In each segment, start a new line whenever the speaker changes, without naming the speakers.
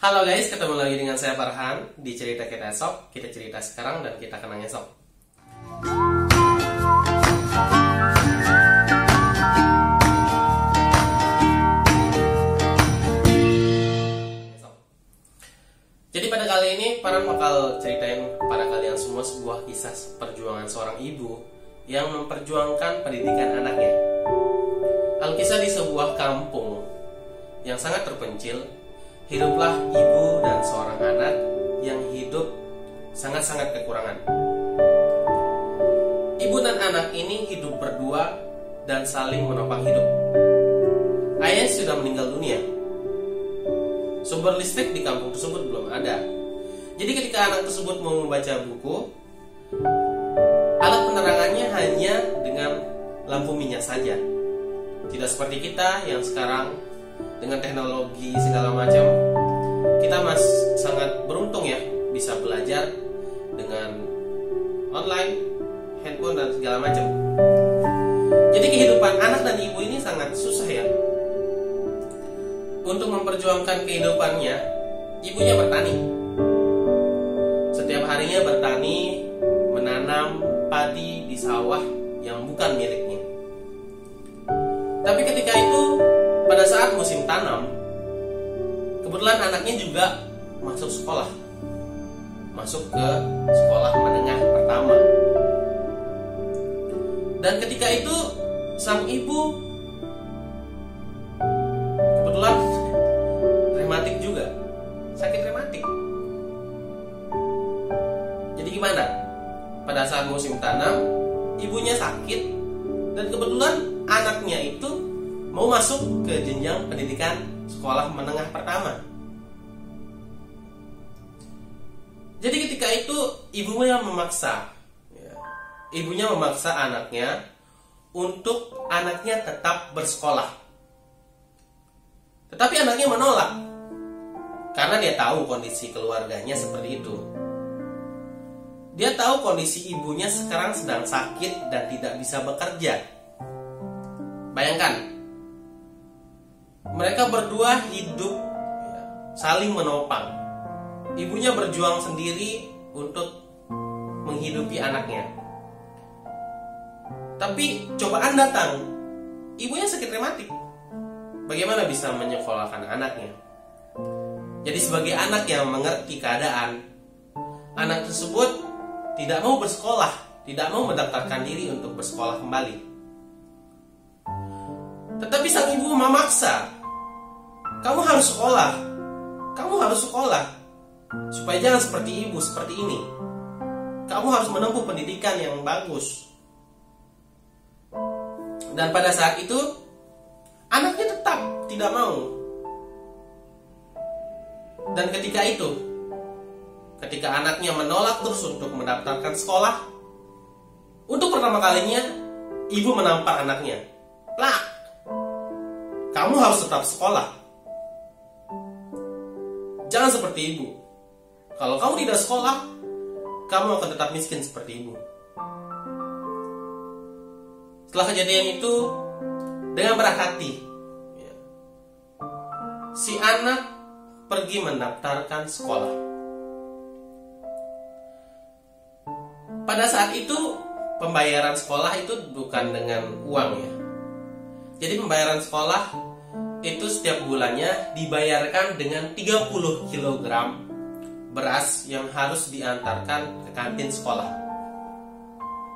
Halo guys, ketemu lagi dengan saya Farhan di Cerita Kita Esok. Kita cerita sekarang dan kita kenang esok. Jadi pada kali ini Farhan bakal ceritain kepada kalian semua sebuah kisah perjuangan seorang ibu yang memperjuangkan pendidikan anaknya. Alkisah di sebuah kampung yang sangat terpencil, hiduplah ibu dan seorang anak yang hidup sangat-sangat kekurangan. Ibu dan anak ini hidup berdua dan saling menopang hidup. Ayah sudah meninggal dunia. Sumber listrik di kampung tersebut belum ada. Jadi ketika anak tersebut mau membaca buku, alat penerangannya hanya dengan lampu minyak saja. Tidak seperti kita yang sekarang dengan teknologi segala macam, kita sangat beruntung ya, bisa belajar dengan online, handphone dan segala macam. Jadi kehidupan anak dan ibu ini sangat susah ya. Untuk memperjuangkan kehidupannya, ibunya bertani. Setiap harinya bertani, menanam padi di sawah yang bukan miliknya. Tapi ketika itu, pada saat musim tanam, kebetulan anaknya juga masuk sekolah. Masuk ke sekolah menengah pertama. Dan ketika itu, sang ibu kebetulan rematik juga. Sakit rematik. Jadi gimana? Pada saat musim tanam, ibunya sakit. Dan kebetulan anaknya itu mau masuk ke jenjang pendidikan sekolah menengah pertama. Jadi ketika itu ibunya memaksa anaknya untuk anaknya tetap bersekolah. Tetapi anaknya menolak karena dia tahu kondisi keluarganya seperti itu. Dia tahu kondisi ibunya sekarang sedang sakit dan tidak bisa bekerja. Bayangkan, mereka berdua hidup saling menopang. Ibunya berjuang sendiri untuk menghidupi anaknya. Tapi cobaan datang. Ibunya sakit rematik. Bagaimana bisa menyekolahkan anaknya? Jadi sebagai anak yang mengerti keadaan, anak tersebut tidak mau bersekolah, tidak mau mendaftarkan diri untuk bersekolah kembali. Tetapi sang ibu memaksa, kamu harus sekolah, supaya jangan seperti ibu seperti ini. Kamu harus menempuh pendidikan yang bagus. Dan pada saat itu, anaknya tetap tidak mau. Dan ketika anaknya menolak terus untuk mendaftarkan sekolah, untuk pertama kalinya, ibu menampar anaknya. Plak! Kamu harus tetap sekolah. Jangan seperti ibu. Kalau kamu tidak sekolah, kamu akan tetap miskin seperti ibu. Setelah kejadian itu, dengan berat hati, si anak pergi mendaftarkan sekolah. Pada saat itu, pembayaran sekolah itu bukan dengan uang ya. Jadi pembayaran sekolah itu setiap bulannya dibayarkan dengan 30 kg beras yang harus diantarkan ke kantin sekolah.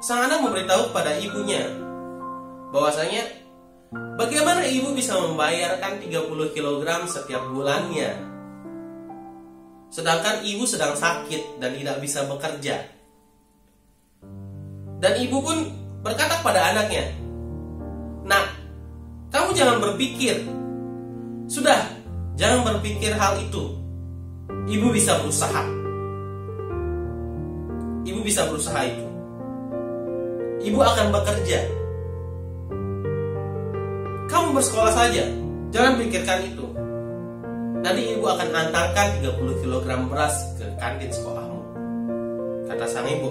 Sang anak memberitahu pada ibunya bahwasanya bagaimana ibu bisa membayarkan 30 kg setiap bulannya, sedangkan ibu sedang sakit dan tidak bisa bekerja. Dan ibu pun berkata pada anaknya, "Nak, kamu jangan berpikir. Sudah, jangan berpikir hal itu. Ibu bisa berusaha. Ibu bisa berusaha itu. Ibu akan bekerja. Kamu bersekolah saja. Jangan pikirkan itu. Nanti ibu akan antarkan 30 kg beras ke kantin sekolahmu," kata sang ibu.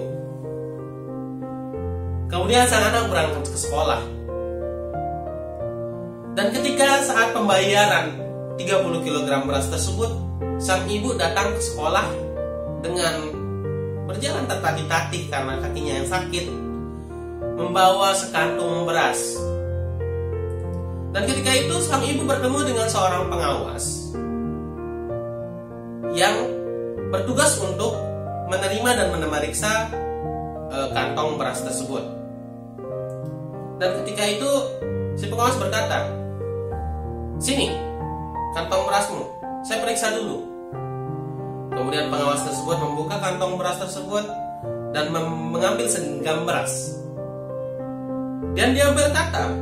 Kemudian sang anak berangkat ke sekolah. Dan ketika saat pembayaran 30 kg beras tersebut, sang ibu datang ke sekolah dengan berjalan tertatih-tatih karena kakinya yang sakit, membawa sekantung beras. Dan ketika itu sang ibu bertemu dengan seorang pengawas yang bertugas untuk menerima dan memeriksa kantong beras tersebut. Dan ketika itu si pengawas berkata, "Sini, kantong berasmu, saya periksa dulu." Kemudian pengawas tersebut membuka kantong beras tersebut dan mengambil segenggam beras. Dan dia berkata,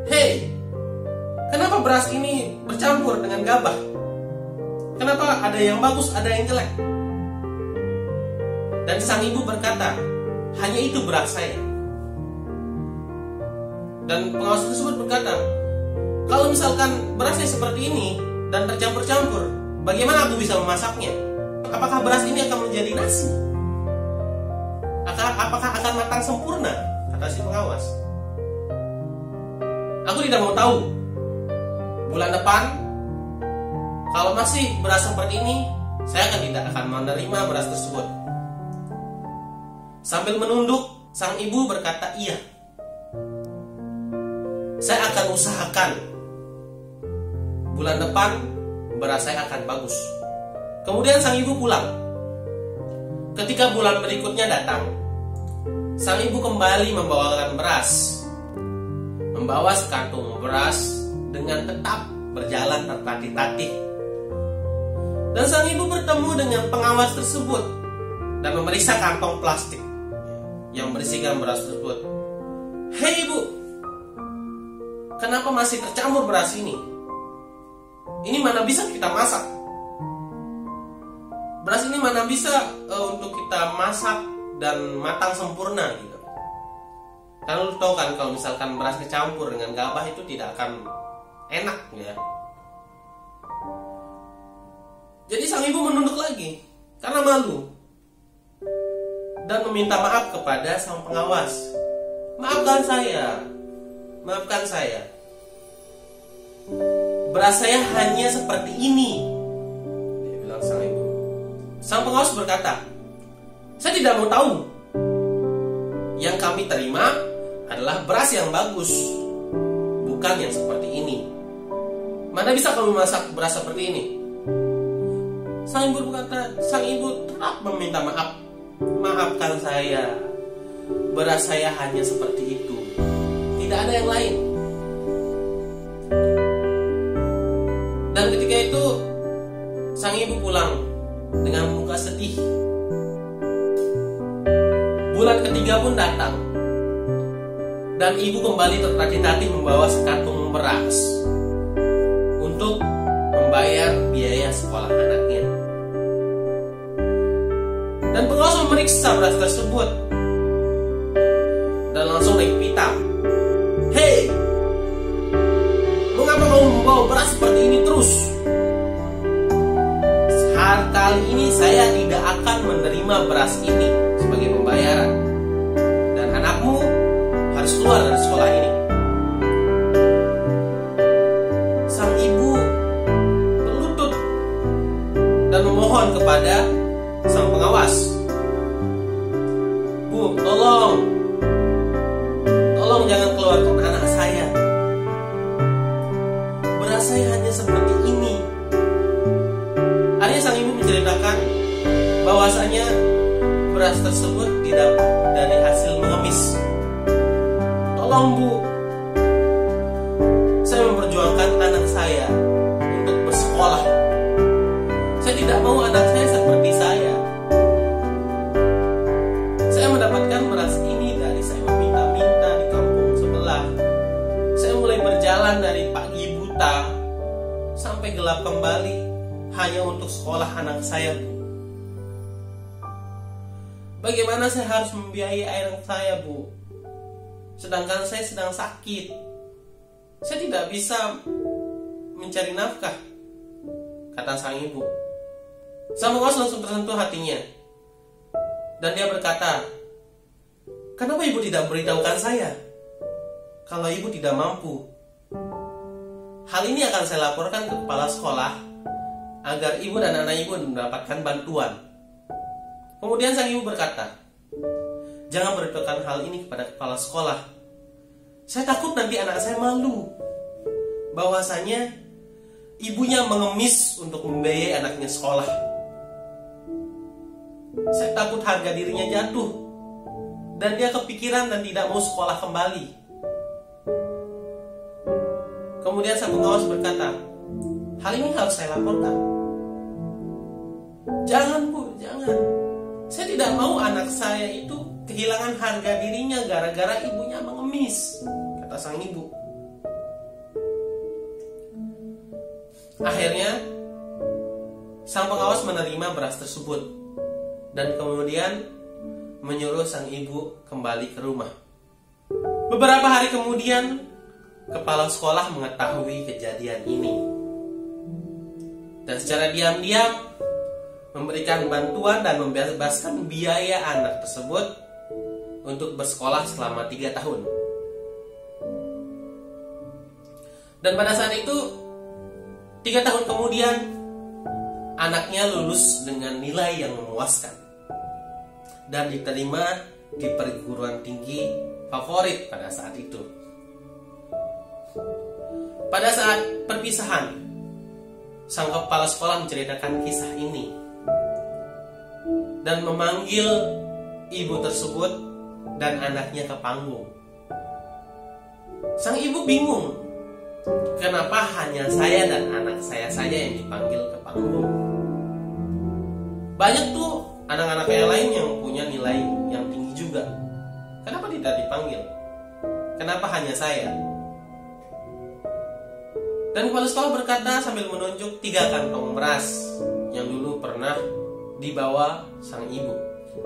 "Hei, kenapa beras ini bercampur dengan gabah? Kenapa ada yang bagus, ada yang jelek?" Dan sang ibu berkata, "Hanya itu beras saya." Dan pengawas tersebut berkata, "Kalau misalkan berasnya seperti ini dan tercampur-campur, bagaimana aku bisa memasaknya? Apakah beras ini akan menjadi nasi? Apakah akan matang sempurna?" Kata si pengawas. "Aku tidak mau tahu. Bulan depan, kalau masih beras seperti ini, saya tidak akan menerima beras tersebut." Sambil menunduk, sang ibu berkata, "Iya, saya akan usahakan. Bulan depan beras saya akan bagus." Kemudian sang ibu pulang. Ketika bulan berikutnya datang, sang ibu kembali membawakan beras, membawa sekantung beras dengan tetap berjalan tertatih-tatih. Dan sang ibu bertemu dengan pengawas tersebut dan memeriksa kantong plastik yang berisikan beras tersebut. "Hei ibu, kenapa masih tercampur beras ini? Ini mana bisa kita masak? Beras ini mana bisa untuk kita masak dan matang sempurna gitu." Karena lu tahu kan, kalau misalkan beras kecampur dengan gabah itu tidak akan enak ya. Jadi sang ibu menunduk lagi karena malu dan meminta maaf kepada sang pengawas. Maafkan saya. Beras saya hanya seperti ini," dia bilang sang ibu. Sang pengawas berkata, "Saya tidak mau tahu. Yang kami terima adalah beras yang bagus, bukan yang seperti ini. Mana bisa kami masak beras seperti ini?" Sang ibu tetap meminta maaf. "Maafkan saya. Beras saya hanya seperti itu. Tidak ada yang lain." Dan ketika itu sang ibu pulang dengan muka sedih. Bulan ketiga pun datang, dan ibu kembali tertatih-tatih membawa sekantung beras untuk membayar biaya sekolah anaknya. Dan pengawas memeriksa beras tersebut dan langsung naik pitam. "Hei, mengapa kamu membawa beras seperti ini terus? Kali ini saya tidak akan menerima beras ini sebagai pembayaran, dan anakmu harus keluar dari sekolah ini." Sang ibu berlutut dan memohon kepada sang pengawas, "Bu, tolong jangan keluarkan anak saya. Beras saya hanya seperti ini." Akhirnya sang ibu menceritakan bahwasanya beras tersebut didapat dari hasil mengemis. "Tolong Bu, saya memperjuangkan anak saya untuk bersekolah. Saya tidak mau anak saya seperti saya. Saya mendapatkan beras ini dari saya meminta-minta di kampung sebelah. Saya mulai berjalan dari pagi buta sampai gelap kembali hanya untuk sekolah anak saya, Bu. Bagaimana saya harus membiayai anak saya, Bu? Sedangkan saya sedang sakit. Saya tidak bisa mencari nafkah," kata sang ibu. Sang pengawas langsung tersentuh hatinya, dan dia berkata, "Kenapa ibu tidak beritahukan saya kalau ibu tidak mampu? Hal ini akan saya laporkan ke kepala sekolah agar ibu dan anak ibu mendapatkan bantuan. Kemudian sang ibu berkata, "Jangan beritahukan hal ini kepada kepala sekolah. Saya takut nanti anak saya malu bahwasanya ibunya mengemis untuk membiayai anaknya sekolah. Saya takut harga dirinya jatuh dan dia kepikiran dan tidak mau sekolah kembali." Kemudian sang pengawas berkata, "Hal ini harus saya laporkan." "Jangan Bu, jangan. Saya tidak mau anak saya itu kehilangan harga dirinya gara-gara ibunya mengemis," kata sang ibu. Akhirnya sang pengawas menerima beras tersebut dan kemudian menyuruh sang ibu kembali ke rumah. Beberapa hari kemudian kepala sekolah mengetahui kejadian ini dan secara diam-diam memberikan bantuan dan membebaskan biaya anak tersebut untuk bersekolah selama 3 tahun. Dan pada saat itu 3 tahun kemudian anaknya lulus dengan nilai yang memuaskan dan diterima di perguruan tinggi favorit pada saat itu. Pada saat perpisahan, sang kepala sekolah menceritakan kisah ini dan memanggil ibu tersebut dan anaknya ke panggung. Sang ibu bingung, kenapa hanya saya dan anak saya saja yang dipanggil ke panggung? Banyak tuh anak-anak yang lain yang punya nilai yang tinggi juga. Kenapa tidak dipanggil? Kenapa hanya saya? Dan kepala sekolah berkata sambil menunjuk 3 kantong beras yang dulu pernah dibawa sang ibu,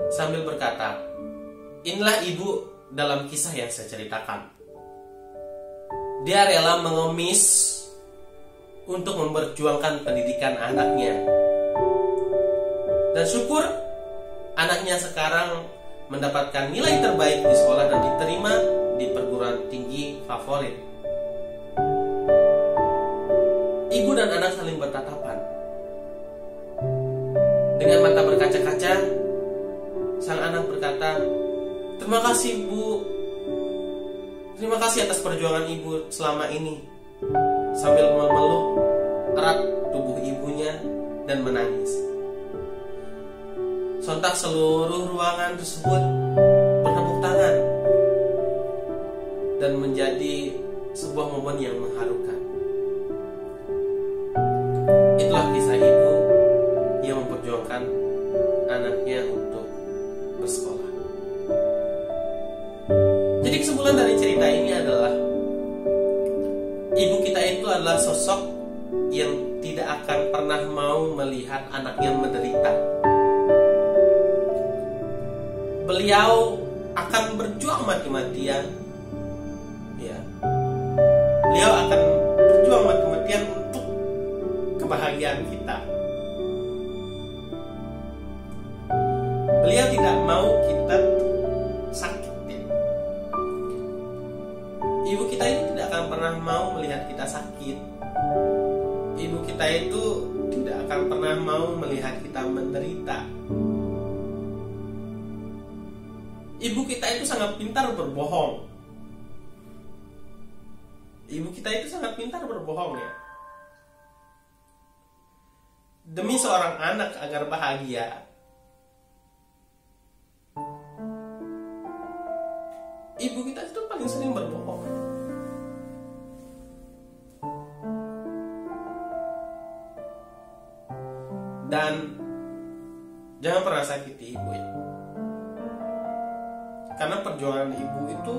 sambil berkata, "Inilah ibu dalam kisah yang saya ceritakan. Dia rela mengemis untuk memperjuangkan pendidikan anaknya. Dan syukur anaknya sekarang mendapatkan nilai terbaik di sekolah dan diterima di perguruan tinggi favorit." Ibu dan anak saling bertatapan. Dengan mata berkaca-kaca, sang anak berkata, "Terima kasih Bu. Terima kasih atas perjuangan ibu selama ini." Sambil memeluk erat tubuh ibunya dan menangis. Sontak seluruh ruangan tersebut bertepuk tangan dan menjadi sebuah momen yang mengharukan. Itulah kisah ibu yang memperjuangkan anaknya untuk bersekolah. Jadi kesimpulan dari cerita ini adalah ibu kita itu adalah sosok yang tidak akan pernah mau melihat anaknya menderita. Beliau akan berjuang mati-matian, ya. Beliau akan berjuang mati-matian untuk kebahagiaan kita. Beliau tidak mau kita sakit, ya. Ibu kita itu tidak akan pernah mau melihat kita sakit. Ibu kita itu tidak akan pernah mau melihat kita menderita. Ibu kita itu sangat pintar berbohong. Ibu kita itu sangat pintar berbohong, ya. Demi seorang anak agar bahagia, ibu kita itu paling sering berbohong. Dan jangan pernah sakiti ibu, ya. Karena perjuangan ibu itu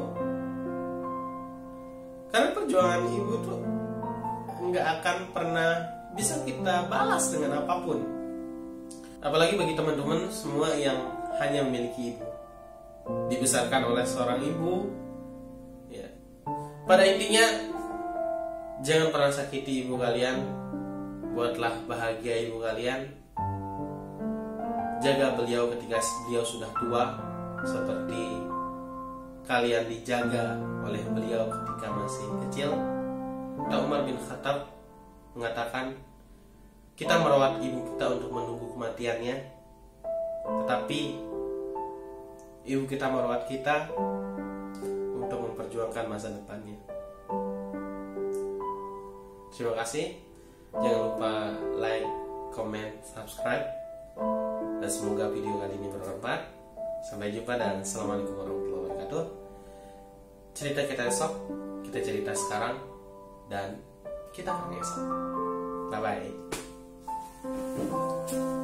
nggak akan pernah bisa kita balas dengan apapun. Apalagi bagi teman-teman semua yang hanya memiliki ibu, dibesarkan oleh seorang ibu, ya. Pada intinya, jangan pernah sakiti ibu kalian. Buatlah bahagia ibu kalian. Jaga beliau ketika beliau sudah tua, seperti kalian dijaga oleh beliau ketika masih kecil. Umar bin Khattab mengatakan, kita merawat ibu kita untuk menunggu kematiannya, tetapi ibu kita merawat kita untuk memperjuangkan masa depannya. Terima kasih. Jangan lupa like, comment, subscribe. Dan semoga video kali ini bermanfaat. Sampai jumpa dan assalamualaikum warahmatullahi wabarakatuh. Cerita kita esok, kita cerita sekarang, dan kita akan esok. Bye bye.